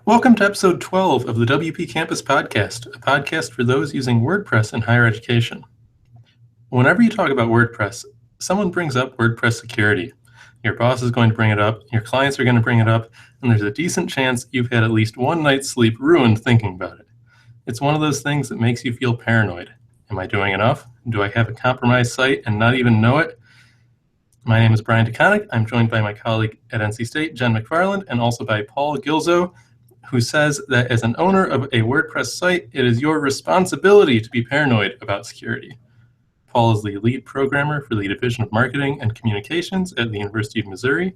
Welcome to episode 12 of the WPCampus podcast, a podcast for those using WordPress in higher education. Whenever you talk about WordPress, someone brings up WordPress security. Your boss is going to bring it up, your clients are going to bring it up, and there's a decent chance you've had at least one night's sleep ruined thinking about it. It's one of those things that makes you feel paranoid. Am I doing enough? Do I have a compromised site and not even know it? My name is Brian DeConnick. I'm joined by my colleague at NC State, Jen McFarland, and also by Paul Gilzo, who says that as an owner of a WordPress site, it is your responsibility to be paranoid about security. Paul is the lead programmer for the Division of Marketing and Communications at the University of Missouri.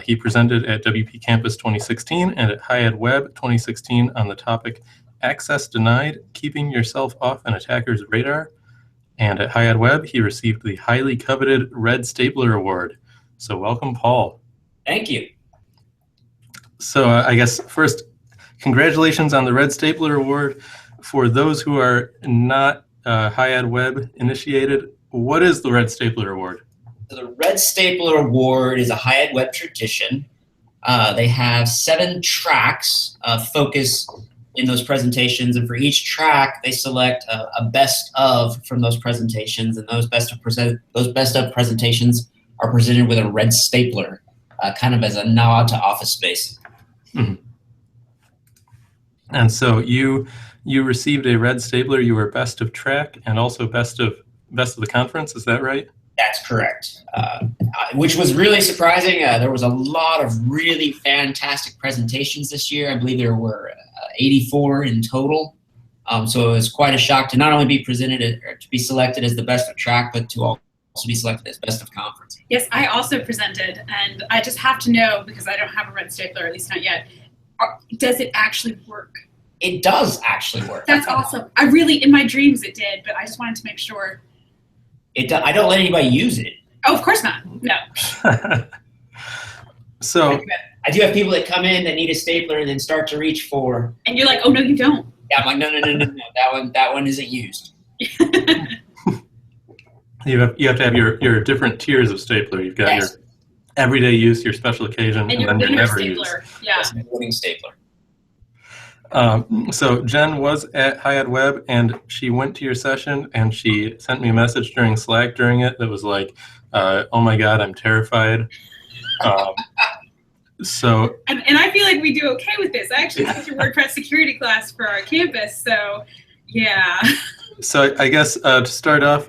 He presented at WPCampus 2016 and at High Ed Web 2016 on the topic Access Denied, Keeping Yourself Off an Attacker's Radar. And at High Ed Web, he received the highly coveted Red Stapler Award. So welcome, Paul. Thank you. So I guess first, congratulations on the Red Stapler Award. For those who are not High Ed Web initiated, what is the Red Stapler Award? So the Red Stapler Award is a High Ed Web tradition. They have 7 tracks of focus in those presentations, and for each track, they select a best of from those presentations, and those best of presentations are presented with a red stapler, kind of as a nod to Office Space. Mm-hmm. And so you received a red stapler. You were best of track and also best of the conference. Is that right? That's correct. Which was really surprising. There was a lot of really fantastic presentations this year. I believe there were 84 in total. So it was quite a shock to not only be presented or to be selected as the best of track, but to also be selected as best of conference. Yes, I also presented, and I just have to know, because I don't have a red stapler, at least not yet, does it actually work? It does actually work. That's awesome. I really, in my dreams it did, but I just wanted to make sure. I don't let anybody use it. Oh, of course not. No. So I do have people that come in that need a stapler and then start to reach for. And you're like, oh no, you don't. Yeah, I'm like, no. That one isn't used. You have to have your different tiers of stapler. You've got your everyday use, your special occasion, and then your never stapler. use. Yeah. That's my winning stapler. So Jen was at High Ed Web, and she went to your session, and she sent me a message during Slack during it that was like, "Oh my God, I'm terrified." So and I feel like we do okay with this. I actually took your WordPress security class for our campus, so yeah. So I guess to start off,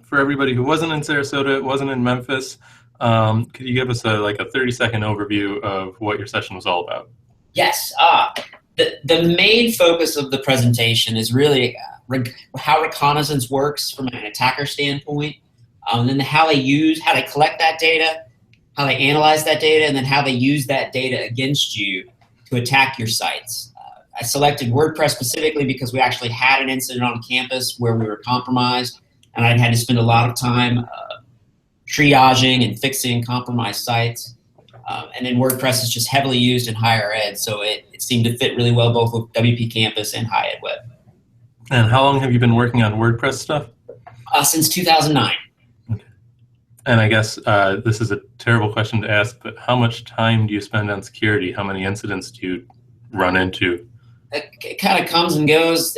for everybody who wasn't in Sarasota, wasn't in Memphis, could you give us a 30-second overview of what your session was all about? Yes. The main focus of the presentation is really how reconnaissance works from an attacker standpoint, and then how they collect that data, how they analyze that data, and then how they use that data against you to attack your sites. I selected WordPress specifically because we actually had an incident on campus where we were compromised, and I'd had to spend a lot of time triaging and fixing compromised sites. And then WordPress is just heavily used in higher ed, so it seemed to fit really well both with WPCampus and High Ed Web. And how long have you been working on WordPress stuff? Since 2009. Okay. And I guess this is a terrible question to ask, but how much time do you spend on security? How many incidents do you run into? It kind of comes and goes.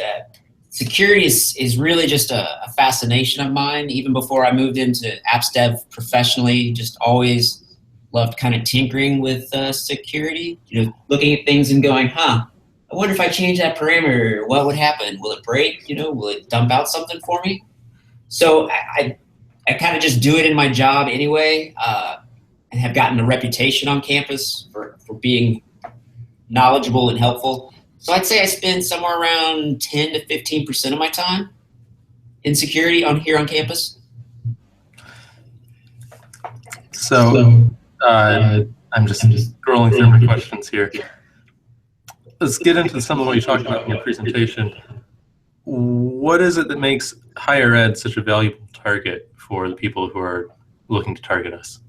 Security is really just a fascination of mine. Even before I moved into apps dev professionally, just always loved kind of tinkering with security, looking at things and going, I wonder if I change that parameter, what would happen? Will it break? Will it dump out something for me? So I kind of just do it in my job anyway, and have gotten a reputation on campus for being knowledgeable and helpful. So I'd say I spend somewhere around 10 to 15% of my time in security here on campus. So I'm just scrolling through my questions here. Let's get into some of what you talked about in your presentation. What is it that makes higher ed such a valuable target for the people who are looking to target us?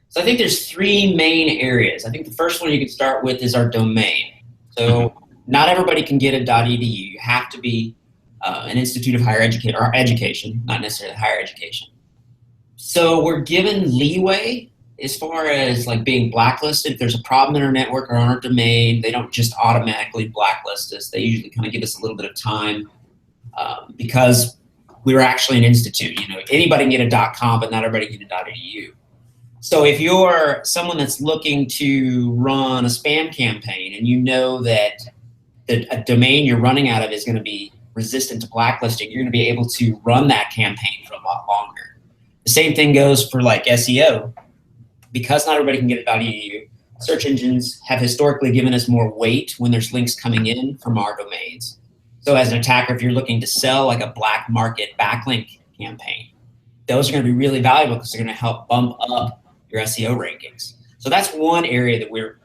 So I think there's 3 main areas. I think the first one you can start with is our domain. So not everybody can get a .edu. You have to be an institute of higher education, not necessarily higher education. So we're given leeway as far as like being blacklisted, if there's a problem in our network or on our domain, they don't just automatically blacklist us. They usually kind of give us a little bit of time because we're actually an institute. You know, anybody can get a .com, but not everybody can get a .edu. So if you're someone that's looking to run a spam campaign and you know that a domain you're running out of is going to be resistant to blacklisting, you're going to be able to run that campaign for a lot longer. The same thing goes for like SEO. Because not everybody can get it .edu, search engines have historically given us more weight when there's links coming in from our domains. So as an attacker, if you're looking to sell like a black market backlink campaign, those are going to be really valuable because they're going to help bump up your SEO rankings. So that's one area that we're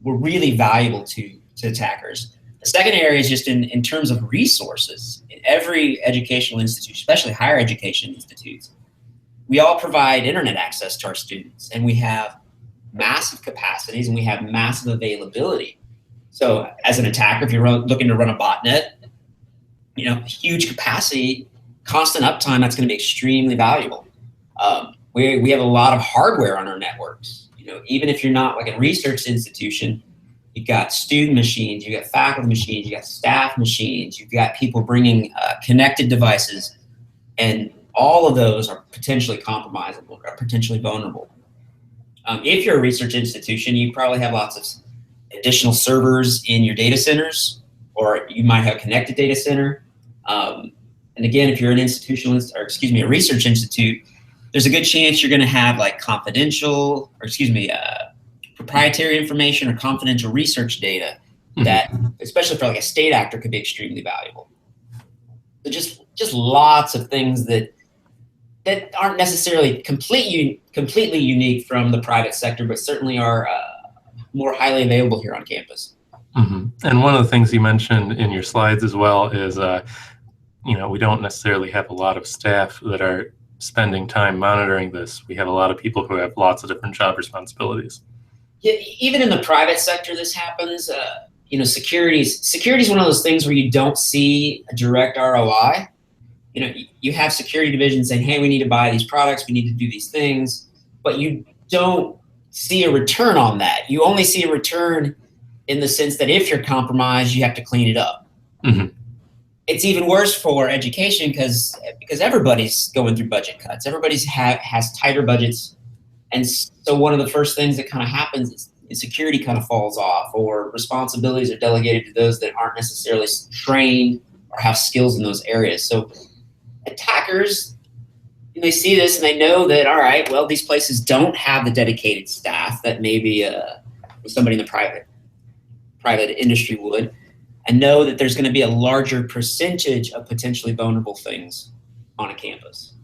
really valuable to attackers. The second area is just in terms of resources. In every educational institute, especially higher education institutes, we all provide internet access to our students, and we have massive capacities and we have massive availability. So as an attacker, if you're looking to run a botnet, you know, huge capacity, constant uptime, that's going to be extremely valuable. We have a lot of hardware on our networks. You know, even if you're not like a research institution, you've got student machines, you've got faculty machines, you've got staff machines, you've got people bringing connected devices, and all of those are potentially compromisable or potentially vulnerable. If you're a research institution, you probably have lots of additional servers in your data centers, or you might have a connected data center. And again, if you're an institutional, or excuse me, a research institute, there's a good chance you're going to have like confidential, or excuse me, proprietary information or confidential research data that, especially for like a state actor, could be extremely valuable. So just lots of things that aren't necessarily completely unique from the private sector, but certainly are more highly available here on campus. And one of the things you mentioned in your slides as well is, you know, we don't necessarily have a lot of staff that are spending time monitoring this. We have a lot of people who have lots of different job responsibilities. Yeah, even in the private sector, this happens. You know, security is one of those things where you don't see a direct ROI. You know, you have security divisions saying, hey, we need to buy these products, we need to do these things, but you don't see a return on that. You only see a return in the sense that if you're compromised, you have to clean it up. It's even worse for education because everybody's going through budget cuts. Everybody's has tighter budgets. And so one of the first things that kind of happens is security kind of falls off, or responsibilities are delegated to those that aren't necessarily trained or have skills in those areas. So attackers, they see this and they know that, all right, well, these places don't have the dedicated staff that maybe somebody in the private industry would, and know that there's going to be a larger percentage of potentially vulnerable things on a campus.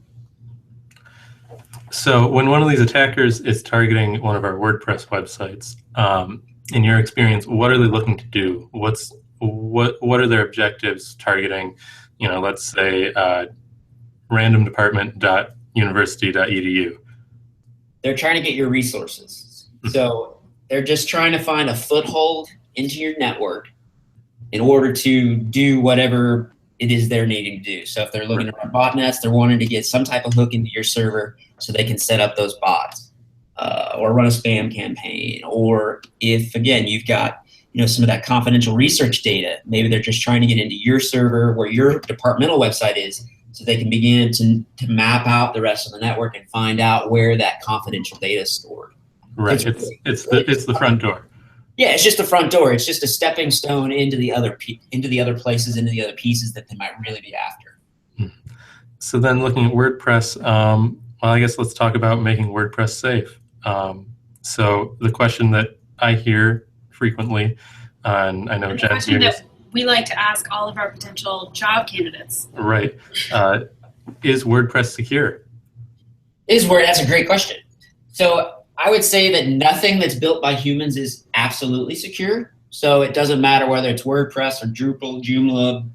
So when one of these attackers is targeting one of our WordPress websites, in your experience, what are they looking to do? What are their objectives targeting, you know, let's say randomdepartment.university.edu? They're trying to get your resources. So they're just trying to find a foothold into your network in order to do whatever it is they're needing to do. So if they're looking to run botnets, they're wanting to get some type of hook into your server so they can set up those bots, or run a spam campaign. Or if, again, you've got, you know, some of that confidential research data, maybe they're just trying to get into your server where your departmental website is, so they can begin to map out the rest of the network and find out where that confidential data is stored. Right, it's the front door. Yeah, it's just the front door. It's just a stepping stone into the other places, into the other pieces that they might really be after. So then, looking at WordPress, well, I guess let's talk about making WordPress safe. So the question that I hear frequently, and I know Jen hears, we like to ask all of our potential job candidates. Right. Is WordPress secure? That's a great question. So I would say that nothing that's built by humans is absolutely secure. So it doesn't matter whether it's WordPress or Drupal, Joomla,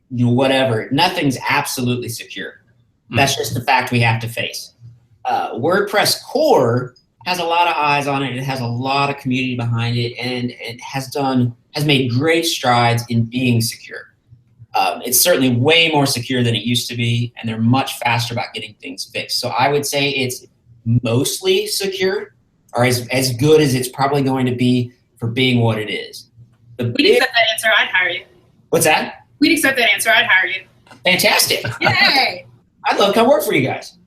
you know, whatever. Nothing's absolutely secure. That's just the fact we have to face. WordPress core has a lot of eyes on it. It has a lot of community behind it, and it has made great strides in being secure. It's certainly way more secure than it used to be, and they're much faster about getting things fixed. So I would say it's mostly secure. are as good as it's probably going to be for being what it is. We'd accept that answer. I'd hire you. What's that? We'd accept that answer. I'd hire you. Fantastic. Yay! I'd love to come work for you guys.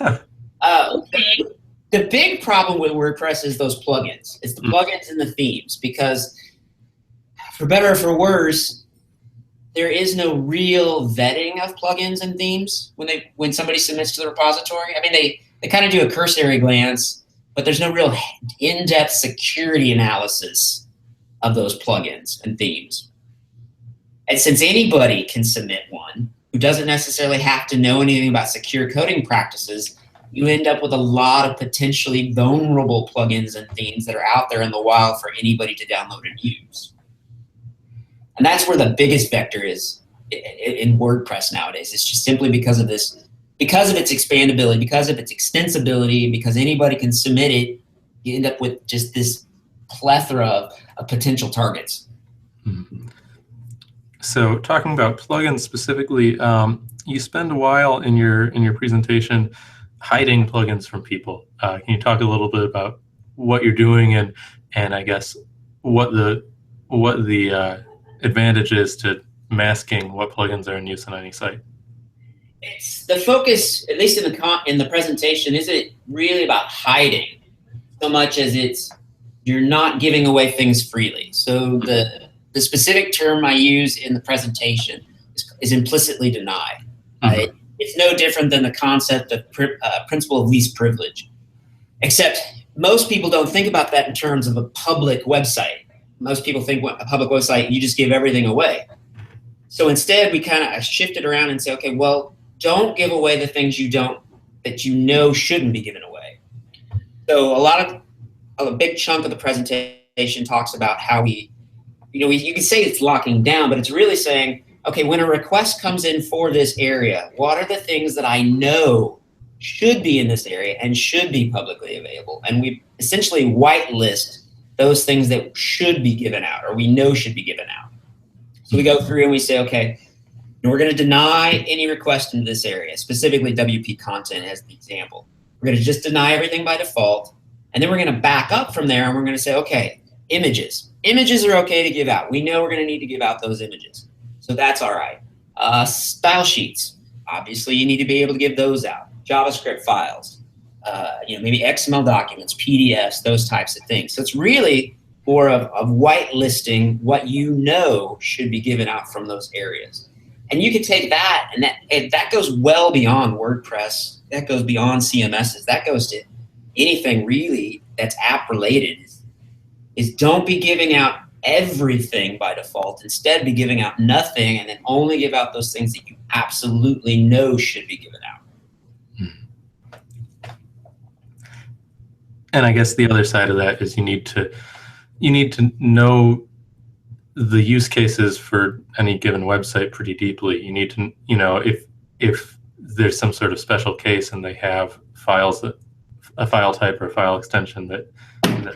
Okay. The big problem with WordPress is those plugins. It's the plugins and the themes, because for better or for worse, there is no real vetting of plugins and themes when somebody submits to the repository. I mean, they kind of do a cursory glance, but there's no real in-depth security analysis of those plugins and themes. And since anybody can submit one who doesn't necessarily have to know anything about secure coding practices, you end up with a lot of potentially vulnerable plugins and themes that are out there in the wild for anybody to download and use. And that's where the biggest vector is in WordPress nowadays. It's just simply because of this, because of its expandability, because of its extensibility, because anybody can submit it, you end up with just this plethora of potential targets. Mm-hmm. So talking about plugins specifically, you spend a while in your presentation hiding plugins from people. Can you talk a little bit about what you're doing and I guess what the advantage is to masking what plugins are in use on any site? It's the focus, at least in the presentation, isn't really about hiding so much as you're not giving away things freely. So the specific term I use in the presentation is implicitly denied. Mm-hmm. It's no different than the concept of principle of least privilege, except most people don't think about that in terms of a public website. Most people think a public website, you just give everything away. So instead, we kind of shift it around and say, okay, well, don't give away the things that you know shouldn't be given away. So a big chunk of the presentation talks about how you can say it's locking down, but it's really saying, okay, when a request comes in for this area, what are the things that I know should be in this area and should be publicly available? And we essentially whitelist those things that should be given out or we know should be given out. So we go through and we say, okay, we're going to deny any request into this area, specifically WP content as the example. We're going to just deny everything by default. And then we're going to back up from there and we're going to say, okay, images. Images are okay to give out. We know we're going to need to give out those images. So that's all right. Style sheets. Obviously, you need to be able to give those out. JavaScript files, maybe XML documents, PDFs, those types of things. So it's really more of whitelisting what you know should be given out from those areas. And you can take that, and that goes well beyond WordPress. That goes beyond CMSs. That goes to anything really that's app related. Is don't be giving out everything by default. Instead, be giving out nothing, and then only give out those things that you absolutely know should be given out. And I guess the other side of that is you need to know the use cases for any given website pretty deeply. You need to, if there's some sort of special case and they have files a file type or a file extension that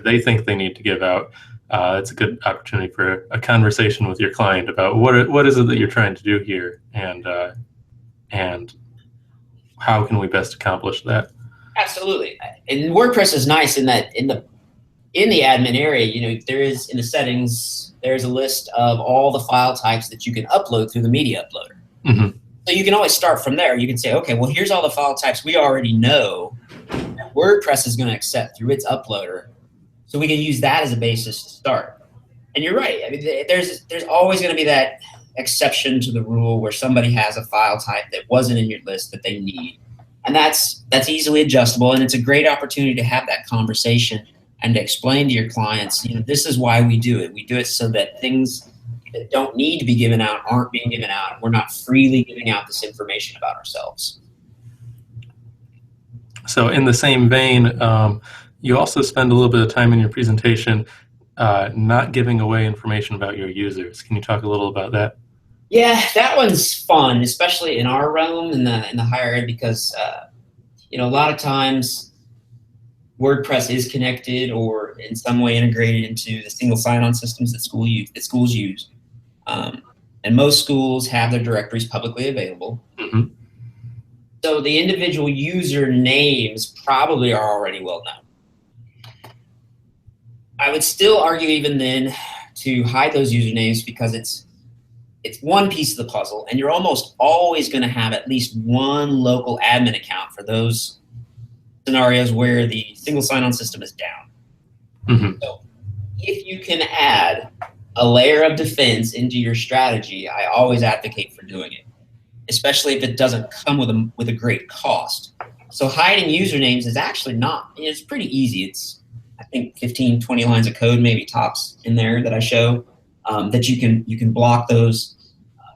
they think they need to give out, it's a good opportunity for a conversation with your client about what is it that you're trying to do here, and how can we best accomplish that. Absolutely. And WordPress is nice in that in the admin area, there is in the settings, there's a list of all the file types that you can upload through the media uploader. Mm-hmm. So you can always start from there. You can say, okay, well, here's all the file types we already know that WordPress is going to accept through its uploader. So we can use that as a basis to start. And you're right. I mean, there's always going to be that exception to the rule where somebody has a file type that wasn't in your list that they need. And that's easily adjustable. And it's a great opportunity to have that conversation and to explain to your clients, this is why we do it. We do it so that things that don't need to be given out aren't being given out. We're not freely giving out this information about ourselves. So in the same vein, you also spend a little bit of time in your presentation not giving away information about your users. Can you talk a little about that? Yeah, that one's fun, especially in our realm in the higher ed, because a lot of times WordPress is connected or in some way integrated into the single sign-on systems that schools use. And most schools have their directories publicly available. Mm-hmm. So the individual user names probably are already well known. I would still argue even then to hide those usernames because it's one piece of the puzzle, and you're almost always going to have at least one local admin account for those scenarios where the single sign-on system is down. Mm-hmm. So if you can add a layer of defense into your strategy, I always advocate for doing it, especially if it doesn't come with a great cost. So hiding usernames is actually it's pretty easy. It's, I think, 15, 20 lines of code, maybe tops in there that I show, that you can block those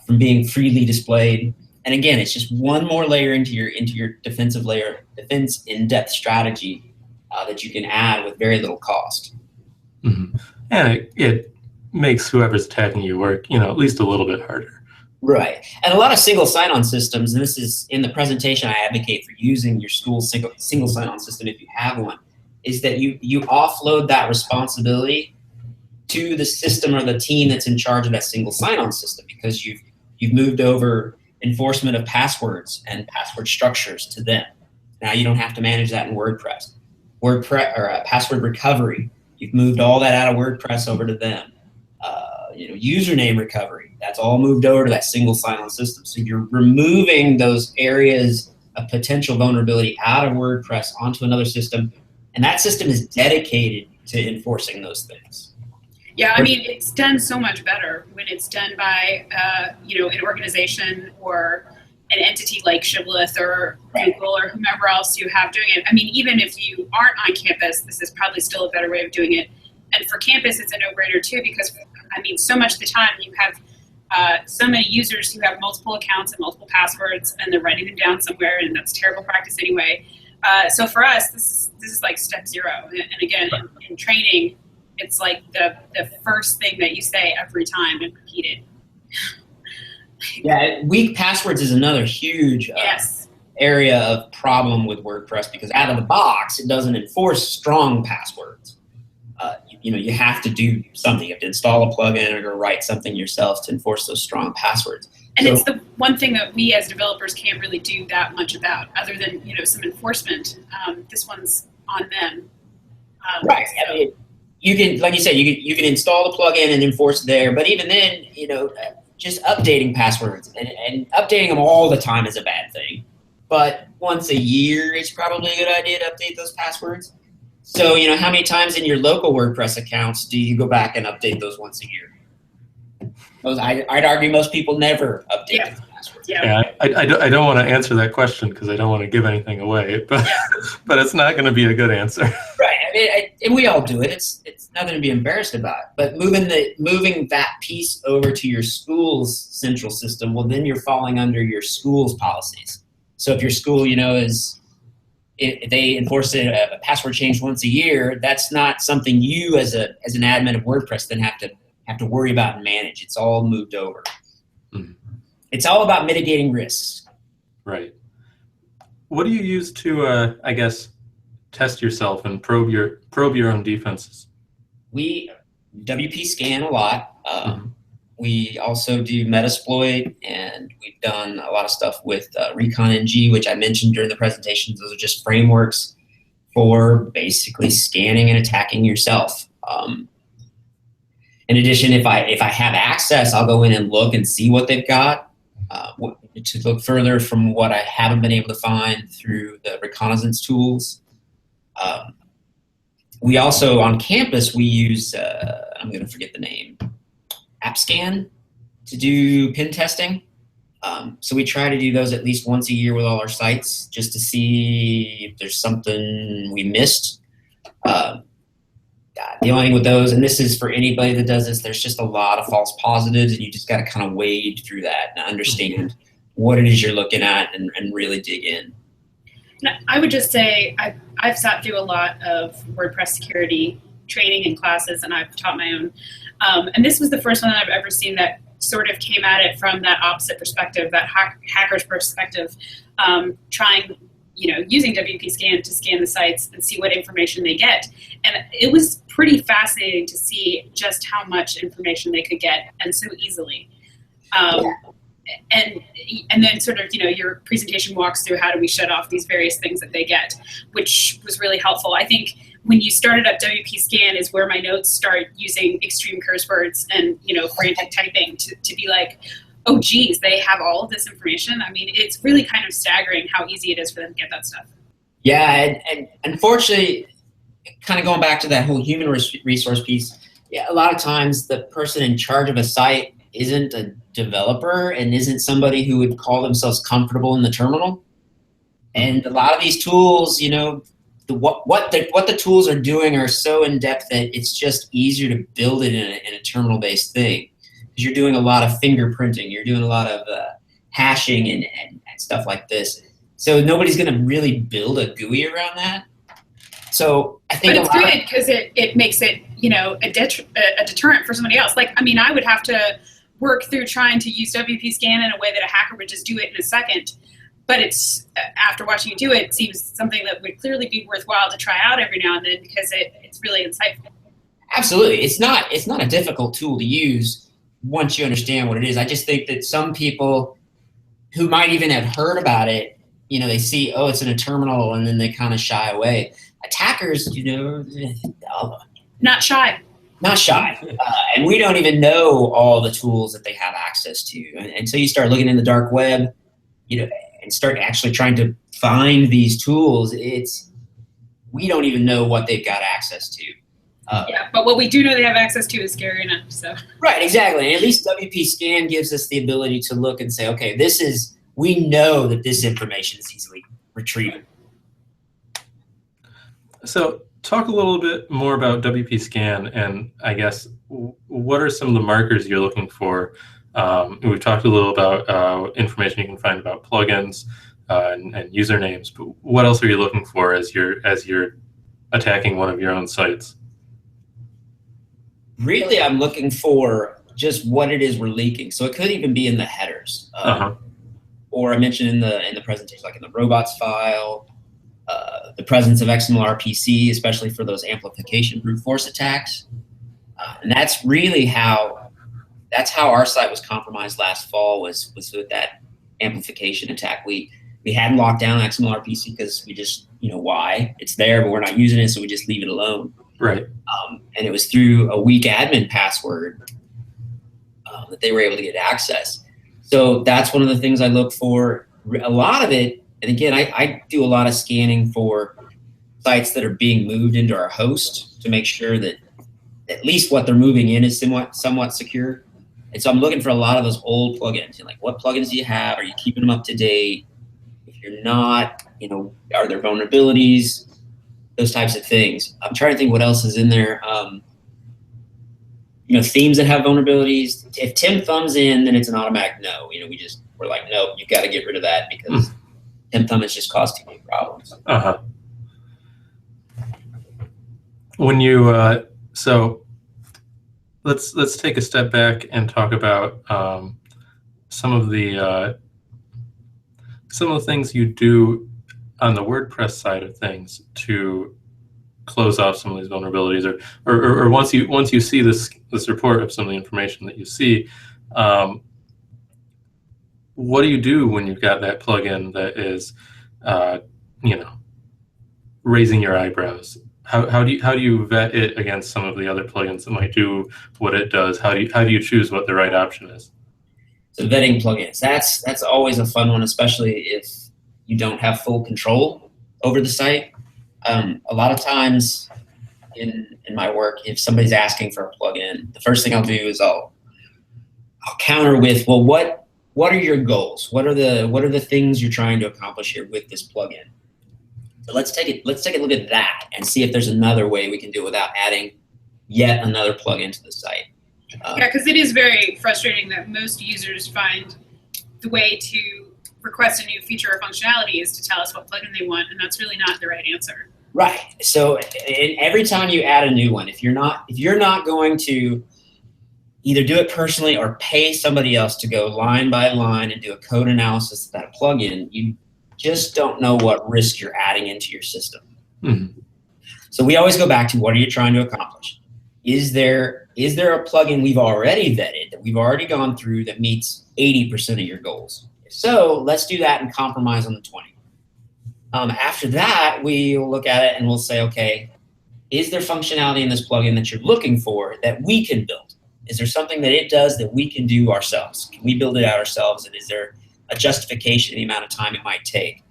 from being freely displayed. And again, it's just one more layer into your defense in-depth strategy that you can add with very little cost. Mm-hmm. And it makes whoever's attacking you work, at least a little bit harder. Right. And a lot of single sign-on systems, and this is in the presentation, I advocate for using your school single sign-on system if you have one, is that you offload that responsibility to the system or the team that's in charge of that single sign-on system, because you've moved over enforcement of passwords and password structures to them. Now you don't have to manage that in WordPress. Password recovery, you've moved all that out of WordPress over to them. Username recovery, that's all moved over to that single sign-on system. So you're removing those areas of potential vulnerability out of WordPress onto another system, and that system is dedicated to enforcing those things. Yeah, I mean, it's done so much better when it's done by, an organization or an entity like Shibboleth or Google or whomever else you have doing it. I mean, even if you aren't on campus, this is probably still a better way of doing it. And for campus, it's a no-brainer too, because, I mean, so much of the time you have so many users who have multiple accounts and multiple passwords, and they're writing them down somewhere, and that's terrible practice anyway. So for us, this is like step zero. And again, in training, it's like the first thing that you say every time and repeat it. Yeah, weak passwords is another huge area of problem with WordPress, because out of the box, it doesn't enforce strong passwords. You have to do something. You have to install a plugin or write something yourself to enforce those strong passwords. And it's the one thing that we as developers can't really do that much about, other than some enforcement. This one's on them. Right. So. I mean, you can, like you said, you can install the plugin and enforce it there. But even then, just updating passwords and updating them all the time is a bad thing. But once a year, it's probably a good idea to update those passwords. So, how many times in your local WordPress accounts do you go back and update those once a year? I'd argue most people never update those passwords. Yeah, I don't want to answer that question because I don't want to give anything away, but but it's not going to be a good answer. Right. I mean, and we all do it. It's nothing to be embarrassed about. But moving that piece over to your school's central system, well, then you're falling under your school's policies. So if your school, if they enforce a password change once a year, that's not something you as an admin of WordPress then have to worry about and manage. It's all moved over. Mm-hmm. It's all about mitigating risks. Right. What do you use to, test yourself and probe your own defenses? We WP scan a lot. We also do Metasploit, and we've done a lot of stuff with ReconNG, which I mentioned during the presentation. Those are just frameworks for basically scanning and attacking yourself. In addition, if I have access, I'll go in and look and see what they've got, to look further from what I haven't been able to find through the reconnaissance tools. We also, on campus, we use, I'm going to forget the name, AppScan to do pen testing. So we try to do those at least once a year with all our sites, just to see if there's something we missed. The only thing with those, and this is for anybody that does this, there's just a lot of false positives, and you just got to kind of wade through that and understand what it is you're looking at and really dig in. I would just say I've sat through a lot of WordPress security training and classes, and I've taught my own. And this was the first one that I've ever seen that sort of came at it from that opposite perspective, that hacker's perspective, trying, using WP Scan to scan the sites and see what information they get. And it was pretty fascinating to see just how much information they could get, and so easily. And then sort of, your presentation walks through how do we shut off these various things that they get, which was really helpful. I think when you started up WP Scan is where my notes start using extreme curse words and, frantic typing to be like, oh, geez, they have all of this information. I mean, it's really kind of staggering how easy it is for them to get that stuff. Yeah, and unfortunately, kind of going back to that whole human resource piece, yeah, a lot of times the person in charge of a site isn't a developer and isn't somebody who would call themselves comfortable in the terminal. And a lot of these tools, what the tools are doing are so in depth that it's just easier to build it in a terminal-based thing. Because you're doing a lot of fingerprinting, you're doing a lot of hashing and stuff like this. So nobody's going to really build a GUI around that. So I think, but it's good because it makes it a deterrent for somebody else. Like, I mean, I would have to work through trying to use WP Scan in a way that a hacker would just do it in a second. But it's after watching you do it, it seems something that would clearly be worthwhile to try out every now and then because it's really insightful. Absolutely, it's not a difficult tool to use once you understand what it is. I just think that some people who might even have heard about it, they see, oh, it's in a terminal, and then they kind of shy away. Attackers, not shy. Not shy. And we don't even know all the tools that they have access to. Until you start looking in the dark web, and start actually trying to find these tools, we don't even know what they've got access to. Yeah, but what we do know they have access to is scary enough. So right, exactly. And at least WP Scan gives us the ability to look and say, okay, we know that this information is easily retrievable. So talk a little bit more about WP Scan, and I guess what are some of the markers you're looking for? We've talked a little about information you can find about plugins and usernames, but what else are you looking for as you're attacking one of your own sites? Really, I'm looking for just what it is we're leaking. So it could even be in the headers, or I mentioned in the presentation, like in the robots file. The presence of XML-RPC, especially for those amplification brute force attacks. And that's really how our site was compromised last fall, was with that amplification attack. We hadn't locked down XML-RPC because we just, why? It's there, but we're not using it, so we just leave it alone. Right. And it was through a weak admin password that they were able to get access. So that's one of the things I look for. A lot of it, and again, I do a lot of scanning for sites that are being moved into our host to make sure that at least what they're moving in is somewhat secure. And so I'm looking for a lot of those old plugins. Like, what plugins do you have? Are you keeping them up to date? If you're not, are there vulnerabilities? Those types of things. I'm trying to think what else is in there. Themes that have vulnerabilities. If Tim thumbs in, then it's an automatic no. We're like, no, you've got to get rid of that because Tim thumb has just caused too many problems. When you so let's take a step back and talk about some of the things you do on the WordPress side of things to close off some of these vulnerabilities, or once you see this report of some of the information that you see, what do you do when you've got that plugin that is, raising your eyebrows? How do you vet it against some of the other plugins that might do what it does? How do you choose what the right option is? So vetting plugins, that's always a fun one, especially if you don't have full control over the site. A lot of times in my work, if somebody's asking for a plugin, the first thing I'll do is I'll counter with, well, what are your goals? What are the things you're trying to accomplish here with this plugin? So let's take a look at that and see if there's another way we can do it without adding yet another plugin to the site. Yeah, because it is very frustrating that most users find the way to request a new feature or functionality is to tell us what plugin they want, and that's really not the right answer. Right. So every time you add a new one, if you're not going to either do it personally or pay somebody else to go line by line and do a code analysis of that plugin, you just don't know what risk you're adding into your system. So we always go back to, what are you trying to accomplish? Is there a plugin we've already vetted, that we've already gone through, that meets 80% of your goals? If so, let's do that and compromise on the 20. After that, we'll look at it and we'll say, okay, is there functionality in this plugin that you're looking for that we can build? Is there something that it does that we can do ourselves? Can we build it out ourselves? And is there a justification in the amount of time it might take?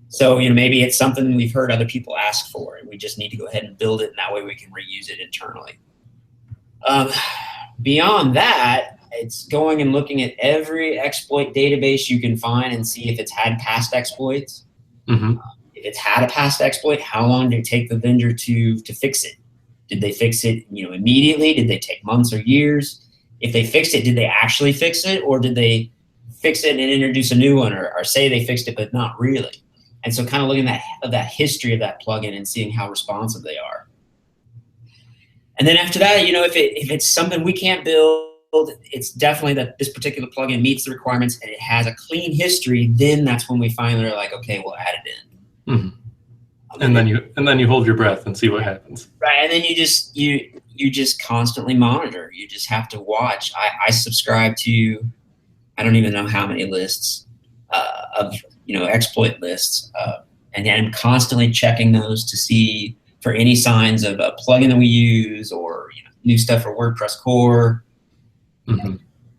So, maybe it's something we've heard other people ask for, and we just need to go ahead and build it, and that way we can reuse it internally. Beyond that, it's going and looking at every exploit database you can find and see if it's had past exploits. Mm-hmm. If it's had a past exploit, how long did it take the vendor to fix it? Did they fix it immediately? Did they take months or years? If they fixed it, did they actually fix it, or did they fix it and introduce a new one, or say they fixed it but not really? And so kind of looking at that history of that plugin and seeing how responsive they are. And then after that, if it's something we can't build, it's definitely that this particular plugin meets the requirements and it has a clean history, then that's when we finally are like, okay, we'll add it in. Mm-hmm. And then you hold your breath and see what happens. Right, and then you just constantly monitor. You just have to watch. I subscribe to, I don't even know how many lists of exploit lists, and I'm constantly checking those to see for any signs of a plugin that we use or new stuff for WordPress core. Mm-hmm.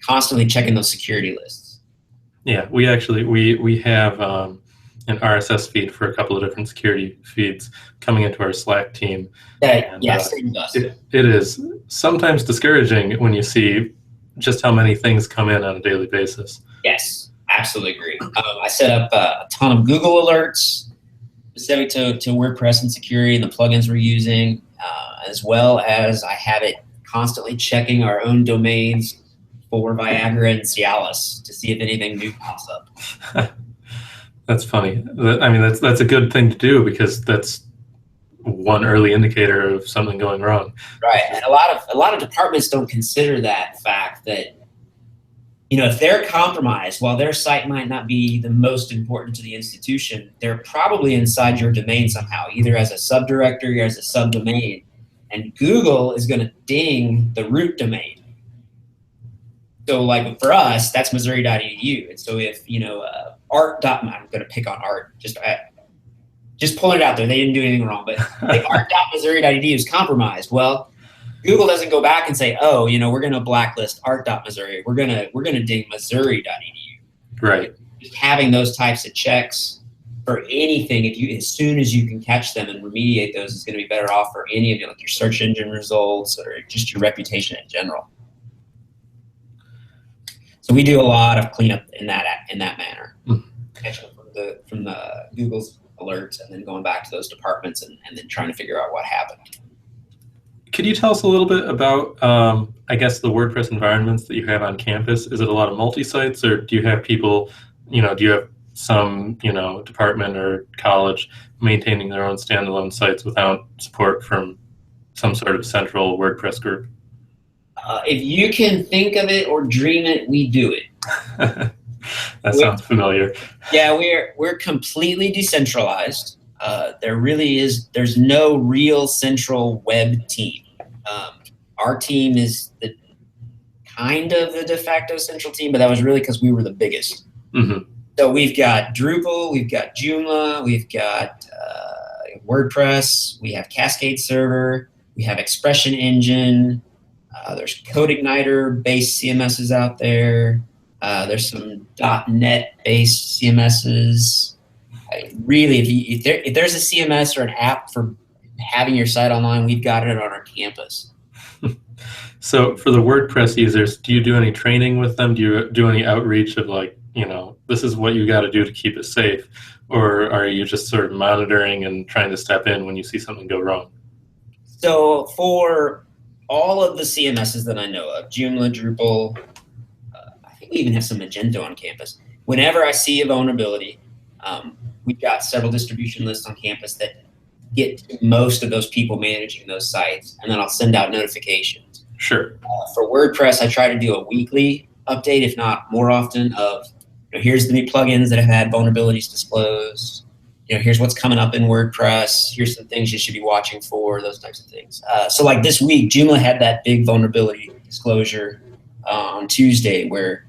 Constantly checking those security lists. Yeah, we actually we have an RSS feed for a couple of different security feeds coming into our Slack team. Yes, it is sometimes discouraging when you see just how many things come in on a daily basis. Yes, absolutely agree. I set up a ton of Google alerts specific to WordPress and security and the plugins we're using, as well as I have it constantly checking our own domains for Viagra and Cialis to see if anything new pops up. That's funny. I mean, that's a good thing to do because that's one early indicator of something going wrong. Right, and a lot of departments don't consider that fact that if they're compromised, while their site might not be the most important to the institution, they're probably inside your domain somehow, either as a subdirectory or as a subdomain. And Google is going to ding the root domain. So like for us, that's Missouri.edu. And so if, art. I'm going to pick on art, just pulling it out there. They didn't do anything wrong, but if art.missouri.edu is compromised, well, Google doesn't go back and say, oh, we're going to blacklist art.missouri. We're going to ding Missouri.edu. Right. Just having those types of checks for anything, as soon as you can catch them and remediate those, is going to be better off for any of your search engine results or just your reputation in general. So we do a lot of cleanup in that manner, catching from the Google's alerts and then going back to those departments and then trying to figure out what happened. Could you tell us a little bit about, I guess, the WordPress environments that you have on campus? Is it a lot of multi-sites, or do you have people, do you have some, department or college maintaining their own standalone sites without support from some sort of central WordPress group? If you can think of it or dream it, we do it. That sounds familiar. Yeah, we're completely decentralized. There's no real central web team. Our team is the kind of the de facto central team, but that was really because we were the biggest. Mm-hmm. So we've got Drupal, we've got Joomla, we've got WordPress, we have Cascade Server, we have Expression Engine, there's CodeIgniter-based CMSs out there. There's some .NET-based CMSs. Really, if there's a CMS or an app for having your site online, we've got it on our campus. So for the WordPress users, do you do any training with them? Do you do any outreach of this is what you got to do to keep it safe? Or are you just sort of monitoring and trying to step in when you see something go wrong? So for all of the CMSs that I know of, Joomla, Drupal, I think we even have some Magento on campus. Whenever I see a vulnerability, we've got several distribution lists on campus that get to most of those people managing those sites, and then I'll send out notifications. Sure. For WordPress, I try to do a weekly update, if not more often, of here's the new plugins that have had vulnerabilities disclosed. Here's what's coming up in WordPress. Here's some things you should be watching for, those types of things. So like this week, Joomla had that big vulnerability disclosure on Tuesday where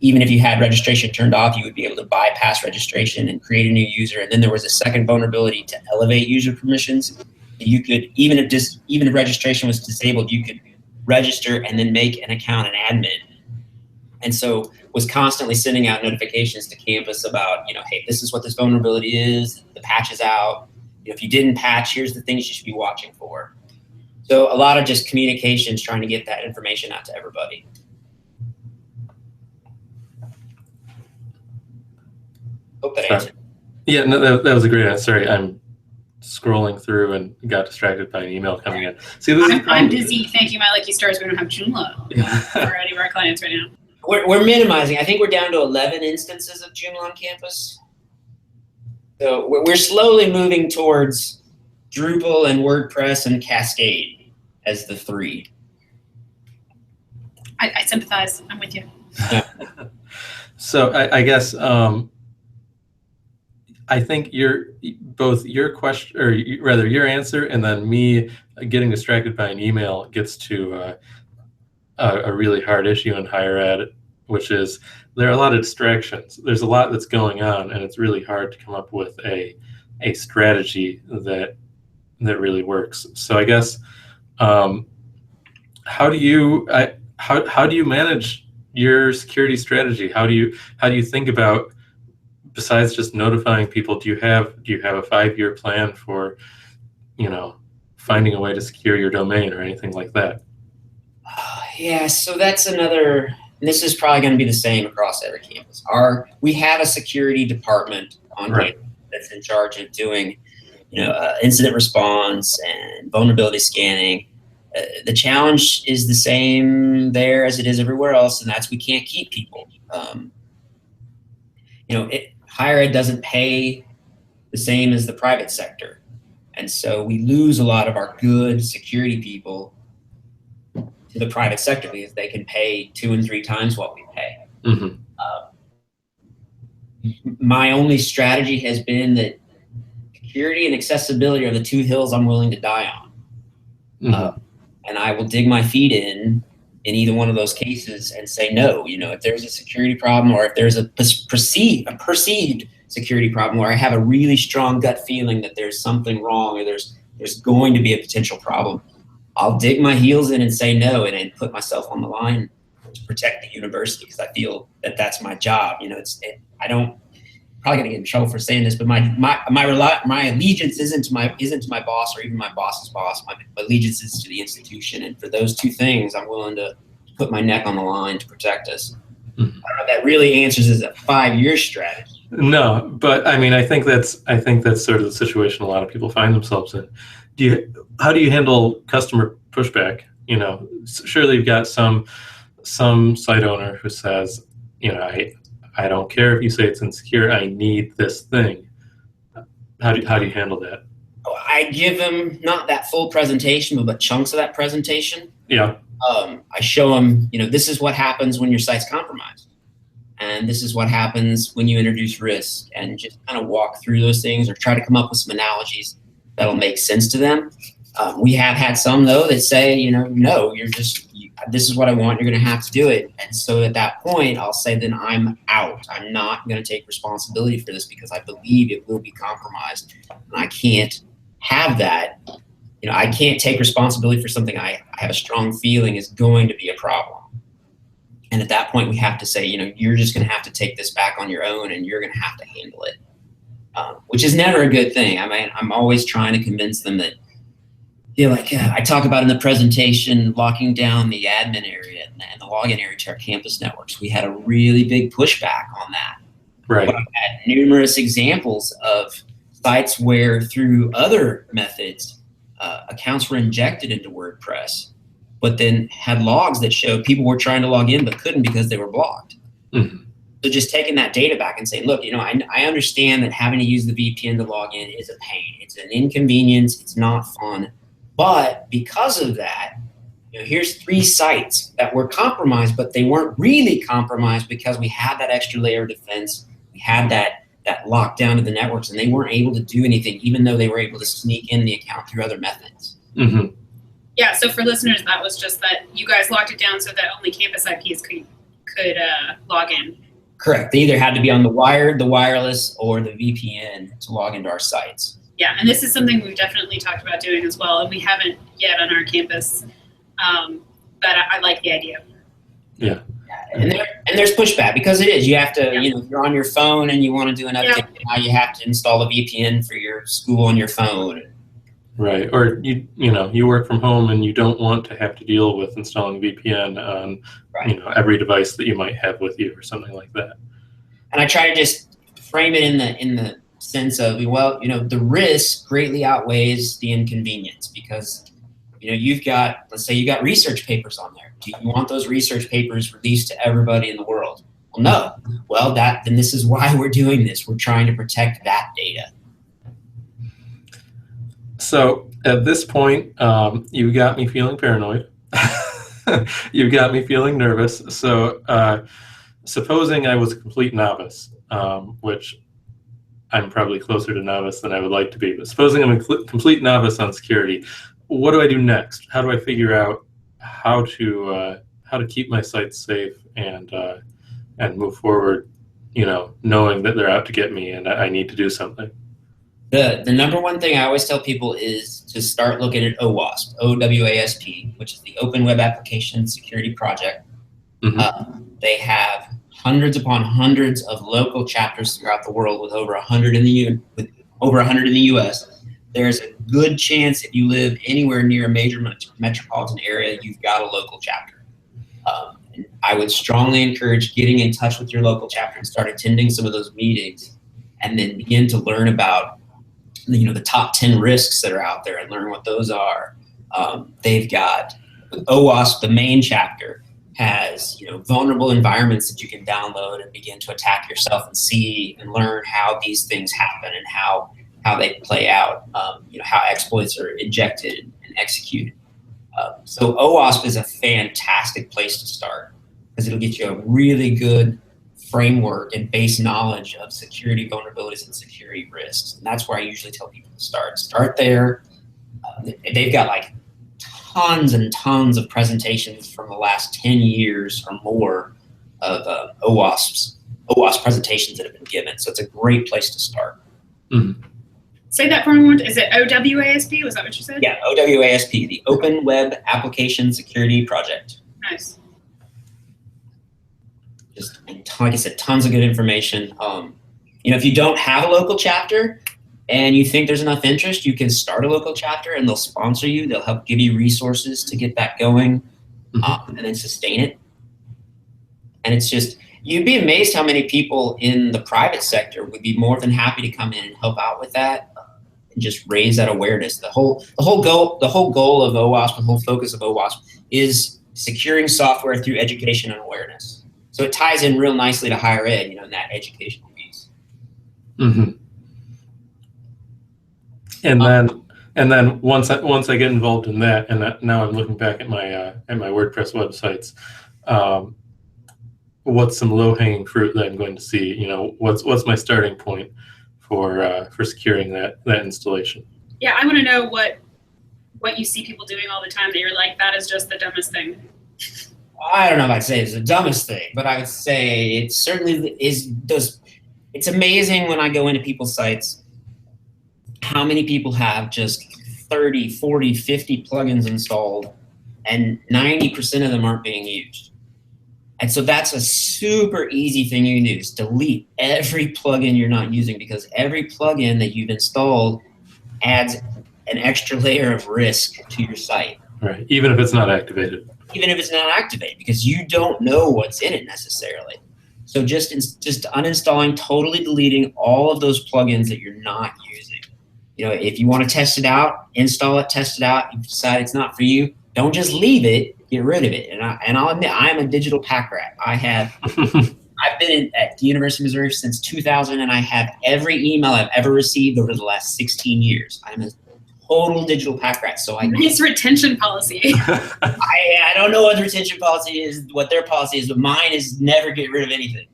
even if you had registration turned off, you would be able to bypass registration and create a new user. And then there was a second vulnerability to elevate user permissions. You could, even if registration was disabled, you could register and then make an account an admin. And so was constantly sending out notifications to campus about, hey, this is what this vulnerability is, the patch is out. If you didn't patch, here's the things you should be watching for. So a lot of just communications, trying to get that information out to everybody. Hope that answered. Yeah, no, that was a great answer. Sorry, I'm scrolling through and got distracted by an email coming in. See, I'm busy thanking my lucky stars we don't have Joomla for any of our clients right now. We're minimizing. I think we're down to 11 instances of Joomla on campus. So we're slowly moving towards Drupal and WordPress and Cascade as the 3. I sympathize. I'm with you. So I guess I think both your question, or rather your answer, and then me getting distracted by an email gets to a really hard issue in higher ed, which is there are a lot of distractions. There's a lot that's going on, and it's really hard to come up with a strategy that really works. So I guess how do you manage your security strategy? How do you think about, besides just notifying people, do you have a 5-year plan for finding a way to secure your domain or anything like that? Yeah, so that's another, and this is probably going to be the same across every campus. We have a security department on campus that's in charge of doing, incident response and vulnerability scanning. The challenge is the same there as it is everywhere else, and that's we can't keep people. Higher ed doesn't pay the same as the private sector, and so we lose a lot of our good security people to the private sector because they can pay 2 and 3 times what we pay. Mm-hmm. My only strategy has been that security and accessibility are the 2 hills I'm willing to die on. Mm-hmm. And I will dig my feet in either one of those cases and say no. If there's a security problem, or if there's a perceived security problem where I have a really strong gut feeling that there's something wrong, or there's going to be a potential problem, I'll dig my heels in and say no, and then put myself on the line to protect the university, because I feel that that's my job. I don't, probably gonna get in trouble for saying this, but my allegiance isn't to my boss or even my boss's boss. My allegiance is to the institution, and for those 2 things, I'm willing to put my neck on the line to protect us. Mm-hmm. I don't know if that really answers as a 5-year strategy. No, but I mean, I think that's sort of the situation a lot of people find themselves in. How do you handle customer pushback? Surely you've got some site owner who says, I don't care if you say it's insecure, I need this thing. How do you handle that? I give them not that full presentation, but chunks of that presentation. Yeah. I show them, this is what happens when your site's compromised. And this is what happens when you introduce risk, and just kind of walk through those things or try to come up with some analogies that'll make sense to them. We have had some, though, that say, no, this is what I want, you're going to have to do it. And so at that point, I'll say, then I'm out. I'm not going to take responsibility for this because I believe it will be compromised. And I can't have that. I can't take responsibility for something I have a strong feeling is going to be a problem. And at that point, we have to say, you're just going to have to take this back on your own, and you're going to have to handle it, which is never a good thing. I mean, I'm always trying to convince them that, I talk about in the presentation, locking down the admin area and the login area to our campus networks. We had a really big pushback on that. Right. But I've had numerous examples of sites where, through other methods, accounts were injected into WordPress, but then had logs that showed people were trying to log in but couldn't because they were blocked. Mm-hmm. So just taking that data back and saying, look, I understand that having to use the VPN to log in is a pain. It's an inconvenience. It's not fun. But because of that, here's 3 sites that were compromised, but they weren't really compromised because we had that extra layer of defense. We had that lockdown of the networks, and they weren't able to do anything, even though they were able to sneak in the account through other methods. Mm-hmm. Yeah, so for listeners, that was just that you guys locked it down so that only campus IPs could log in. Correct. They either had to be on the wired, the wireless, or the VPN to log into our sites. Yeah, and this is something we've definitely talked about doing as well, and we haven't yet on our campus, but I like the idea. Yeah, and there's pushback because it is. You have to, if you're on your phone and you want to do an update, now you have to install a VPN for your school on your phone. Right, or you work from home and you don't want to have to deal with installing VPN on every device that you might have with you or something like that. And I try to just frame it in the sense of, the risk greatly outweighs the inconvenience, because let's say you got research papers on there. Do you want those research papers released to everybody in the world? Well, no. Well, then this is why we're doing this. We're trying to protect that data. So at this point, you got me feeling paranoid. You've got me feeling nervous. So supposing I was a complete novice, which I'm probably closer to novice than I would like to be, but supposing I'm a complete novice on security, what do I do next? How do I figure out how to keep my sites safe and move forward, knowing that they're out to get me and I need to do something? The number one thing I always tell people is to start looking at OWASP, O-W-A-S-P, which is the Open Web Application Security Project. Mm-hmm. They have hundreds upon hundreds of local chapters throughout the world, with over 100 in the U.S. There's a good chance if you live anywhere near a major metropolitan area, you've got a local chapter. And I would strongly encourage getting in touch with your local chapter and start attending some of those meetings, and then begin to learn about the top 10 risks that are out there and learn what those are. They've got OWASP, the main chapter, has vulnerable environments that you can download and begin to attack yourself and see and learn how these things happen and how they play out, how exploits are injected and executed. So OWASP is a fantastic place to start, because it'll get you a really good framework and base knowledge of security vulnerabilities and security risks. And that's where I usually tell people to start. Start there. They've got like tons and tons of presentations from the last 10 years or more of OWASP presentations that have been given. So it's a great place to start. Mm-hmm. Say that for a moment. Is it OWASP? Was that what you said? Yeah, OWASP, the Open Web Application Security Project. Nice. Just, like I said, tons of good information. If you don't have a local chapter and you think there's enough interest, you can start a local chapter and they'll sponsor you. They'll help give you resources to get that going, and then sustain it. And it's just, you'd be amazed how many people in the private sector would be more than happy to come in and help out with that and just raise that awareness. The whole goal of OWASP, the whole focus of OWASP is securing software through education and awareness. So it ties in real nicely to higher ed, in that educational piece. Mm-hmm. And then once I get involved in that, and now I'm looking back at my WordPress websites, what's some low-hanging fruit that I'm going to see? What's my starting point for securing that installation? Yeah, I want to know what you see people doing all the time that you're like, that is just the dumbest thing. I don't know if I'd say it's the dumbest thing, but I would say it certainly is. It's amazing when I go into people's sites how many people have just 30, 40, 50 plugins installed, and 90% of them aren't being used. And so that's a super easy thing you can do, is delete every plugin you're not using, because every plugin that you've installed adds an extra layer of risk to your site. Right, even if it's not activated. Even if it's not activated, because you don't know what's in it necessarily. So just uninstalling, totally deleting all of those plugins that you're not using. If you want to test it out, install it, test it out. You decide it's not for you, don't just leave it, get rid of it. And I'll admit, I am a digital pack rat. I've been at the University of Missouri since 2000, and I have every email I've ever received over the last 16 years. I'm a total digital pack rat. So Nice retention policy. I don't know what the retention policy is, what their policy is, but mine is never get rid of anything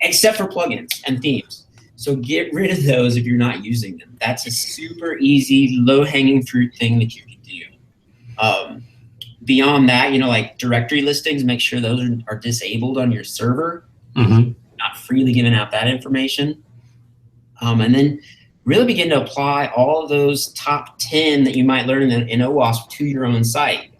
except for plugins and themes. So get rid of those if you're not using them. That's a super easy, low-hanging fruit thing that you can do. Beyond that, like directory listings, make sure those are disabled on your server. Mm-hmm. Not freely giving out that information. And then really begin to apply all of those top 10 that you might learn in OWASP to your own site.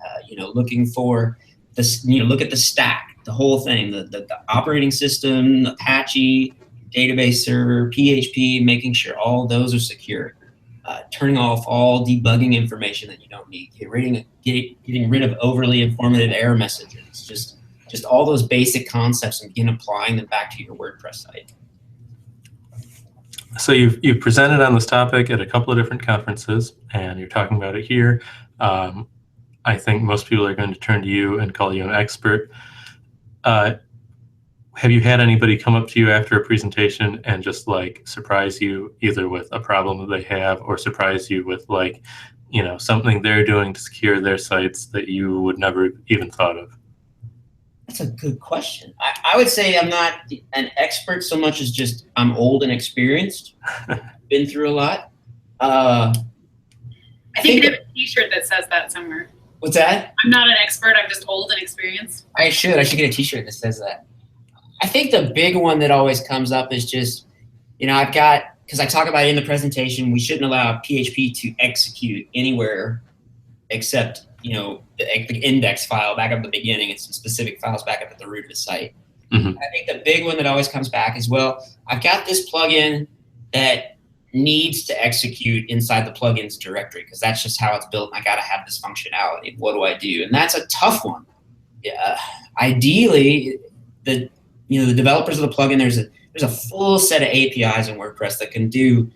Looking for this, look at the stack, the whole thing, the operating system, Apache, database server, PHP, making sure all those are secure. Turning off all debugging information that you don't need, getting rid of overly informative error messages, just all those basic concepts, and begin applying them back to your WordPress site. So you've presented on this topic at a couple of different conferences, and you're talking about it here. I think most people are going to turn to you and call you an expert. Have you had anybody come up to you after a presentation and just like surprise you either with a problem that they have, or surprise you with something they're doing to secure their sites that you would never even thought of? That's a good question. I would say I'm not an expert so much as just I'm old and experienced. Been through a lot. I think you have a t-shirt that says that somewhere. What's that? I'm not an expert, I'm just old and experienced. I should get a t-shirt that says that. I think the big one that always comes up is just, because I talk about it in the presentation, we shouldn't allow PHP to execute anywhere except, the index file back up at the beginning and some specific files back up at the root of the site. Mm-hmm. I think the big one that always comes back is, well, I've got this plugin that needs to execute inside the plugins directory because that's just how it's built. And I got to have this functionality. What do I do? And that's a tough one. Ideally, the developers of the plugin, there's a full set of APIs in WordPress that can do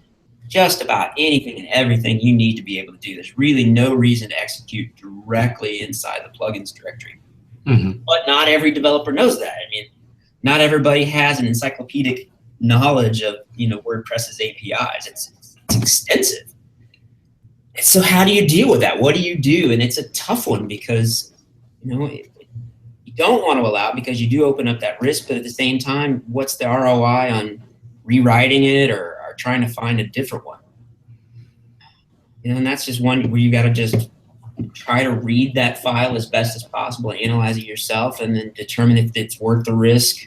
just about anything and everything you need to be able to do. There's really no reason to execute directly inside the plugins directory. Mm-hmm. But not every developer knows that. I mean, not everybody has an encyclopedic knowledge of WordPress's APIs. It's extensive. So how do you deal with that? What do you do? And it's a tough one because you don't want to allow it because you do open up that risk, but at the same time, what's the ROI on rewriting it or trying to find a different one? And that's just one where you got to just try to read that file as best as possible, analyze it yourself, and then determine if it's worth the risk.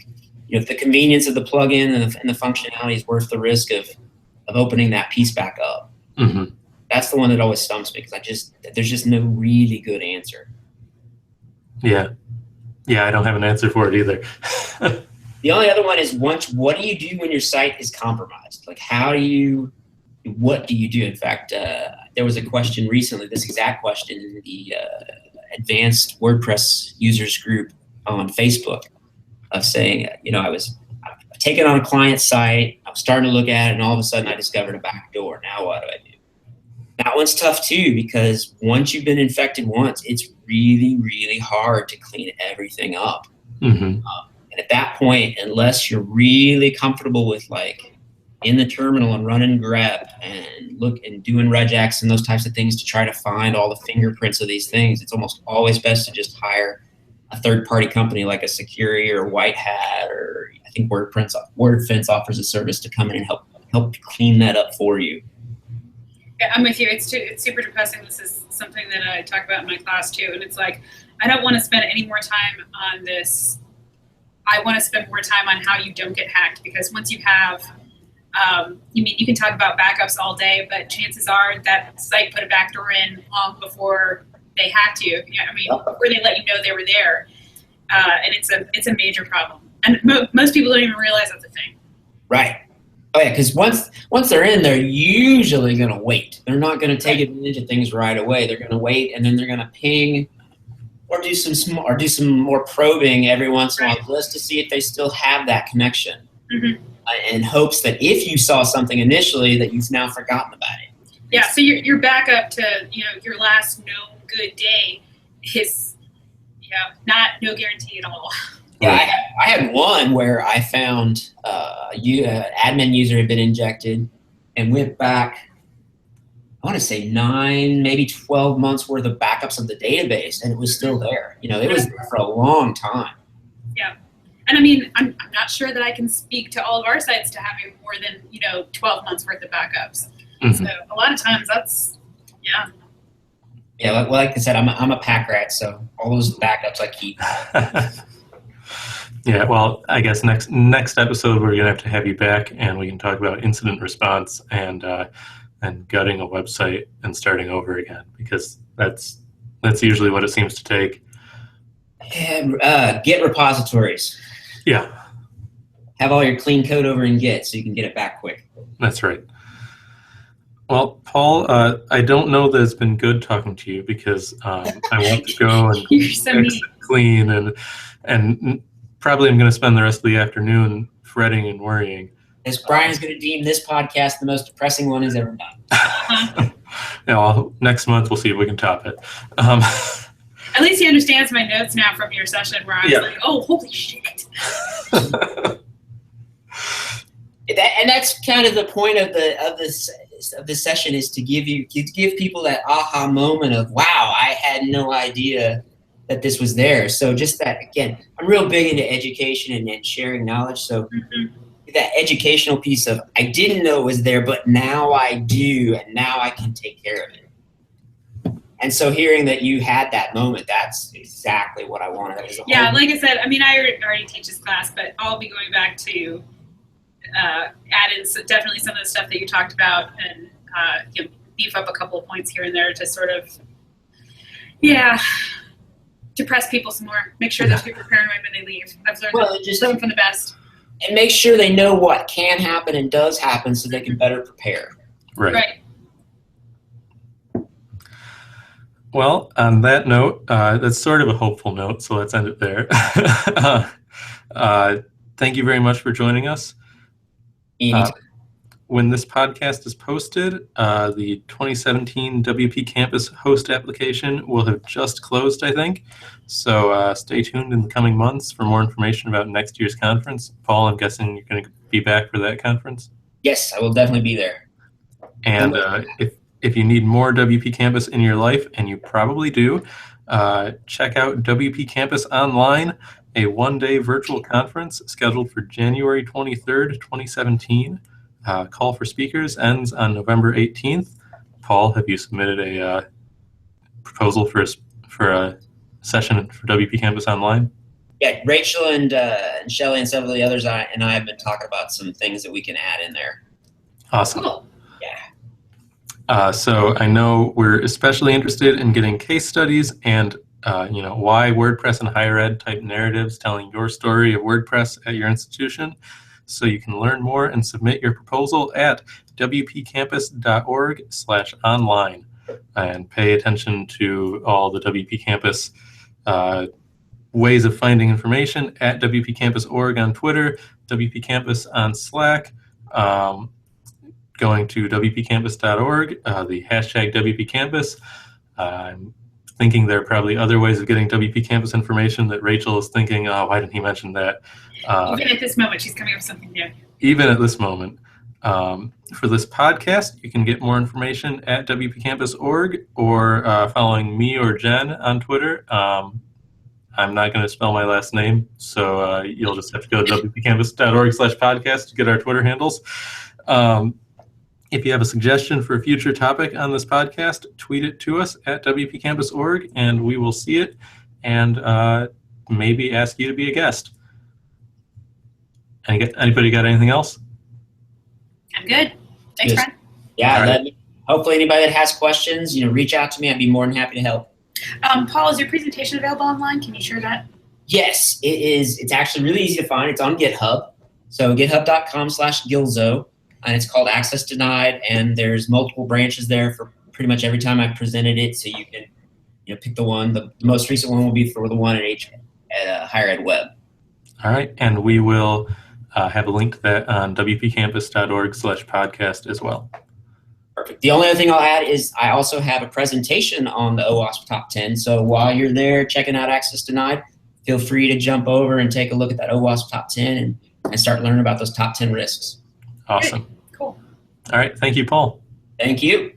If the convenience of the plugin and the functionality is worth the risk of opening that piece back up. Mm-hmm. That's the one that always stumps me because there's just no really good answer. Yeah, I don't have an answer for it either. The only other one is what do you do when your site is compromised? Like what do you do? In fact, there was a question recently, this exact question in the advanced WordPress users group on Facebook of saying, I was taking on a client site, I was starting to look at it, and all of a sudden I discovered a back door. Now what do I do? That one's tough too, because once you've been infected once, it's really, really hard to clean everything up. Mm-hmm. And at that point, unless you're really comfortable with in the terminal and running grep and look and doing regex and those types of things to try to find all the fingerprints of these things, it's almost always best to just hire a third-party company like a Security or White Hat, or I think WordFence offers a service to come in and help clean that up for you. Yeah, I'm with you. It's super depressing. This is something that I talk about in my class too, and it's like I don't want to spend any more time on this. I want to spend more time on how you don't get hacked, because once you have, you can talk about backups all day, but chances are that site put a backdoor in long before they hacked you. Before they let you know they were there, and it's a major problem. And most people don't even realize that's a thing. Right. Oh yeah, because once they're in, they're usually going to wait. They're not going to take advantage of things right away. They're going to wait, and then they're going to ping or do some more probing every once in a while just to see if they still have that connection, mm-hmm. In hopes that if you saw something initially that you've now forgotten about it. Yeah, so your backup to your last known good day is no guarantee at all. Yeah, I had one where I found admin user had been injected and went back, I want to say 9, maybe 12 months worth of backups of the database, and it was still there. It was there for a long time. Yeah. And I'm not sure that I can speak to all of our sites to having more than, 12 months worth of backups. Mm-hmm. So a lot of times that's, yeah. Yeah, like I said, I'm a pack rat, so all those backups I keep. Yeah, well, I guess next episode we're gonna have you back, and we can talk about incident response and gutting a website and starting over again, because that's usually what it seems to take. And Git repositories. Yeah, Have all your clean code over in Git so you can get it back quick. that's right. Well, Paul, I don't know that it's been good talking to you, because I want to go and You're so fix mean. it clean, and probably I'm going to spend the rest of the afternoon fretting and worrying. As Brian is going to deem this podcast the most depressing one he's ever done. Next month we'll see if we can top it. At least he understands my notes now from your session where I was like, oh, holy shit. And that's kind of the point of the session, is to give people that aha moment of, wow, I had no idea that this was there. So just that, again, I'm real big into education and sharing knowledge. So that educational piece of, I didn't know it was there, but now I do, and now I can take care of it. And so hearing that you had that moment, that's exactly what I wanted. Yeah, like I said, I mean, I already teach this class, but I'll be going back to add in definitely some of the stuff that you talked about, and beef up a couple of points here and there to sort of, depress people some more. Make sure those people are paranoid when they leave. I've learned just learn from the best. And make sure they know what can happen and does happen so they can better prepare. Right. Well, on that note, that's sort of a hopeful note, so let's end it there. Thank you very much for joining us. When this podcast is posted, the 2017 WPCampus host application will have just closed, I think. So stay tuned in the coming months for more information about next year's conference. Paul, I'm guessing you're going to be back for that conference? Yes, I will definitely be there. And if you need more WP Campus in your life, and you probably do, check out WP Campus Online, a one-day virtual conference scheduled for January 23rd, 2017. Call for speakers ends on November 18th. Paul, have you submitted a proposal for a session for WP Campus Online? Yeah, Rachel and Shelly and several of the others and I have been talking about some things that we can add in there. Awesome. Cool. So I know we're especially interested in getting case studies and why WordPress and higher ed type narratives telling your story of WordPress at your institution. So you can learn more and submit your proposal at wpcampus.org/online, and pay attention to all the WP Campus ways of finding information at WPCampus.org on Twitter, WP Campus on Slack. Going to wpcampus.org, the hashtag WPCampus. I'm thinking there are probably other ways of getting WP Campus information that Rachel is thinking, oh, why didn't he mention that? Even at this moment, she's coming up with something new. Even at this moment. For this podcast, you can get more information at wpcampus.org or following me or Jen on Twitter. I'm not going to spell my last name, so you'll just have to go to wpcampus.org/podcast to get our Twitter handles. If you have a suggestion for a future topic on this podcast, tweet it to us at WPCampus.org, and we will see it and maybe ask you to be a guest. Anybody got anything else? I'm good. Thanks, Yes. Brian. Yeah, Right. hopefully anybody that has questions, reach out to me. I'd be more than happy to help. Paul, is your presentation available online? Can you share that? Yes, it is. It's actually really easy to find. It's on GitHub. So github.com/Gilzo. And it's called Access Denied, and there's multiple branches there for pretty much every time I've presented it. So you can, pick the one. The most recent one will be for the one at Higher Ed Web. All right, and we will have a link to that on wpcampus.org/podcast as well. Perfect. The only other thing I'll add is I also have a presentation on the OWASP Top 10. So while you're there checking out Access Denied, feel free to jump over and take a look at that OWASP Top 10 and start learning about those top 10 risks. Awesome. Good. Cool. All right, thank you, Paul. Thank you.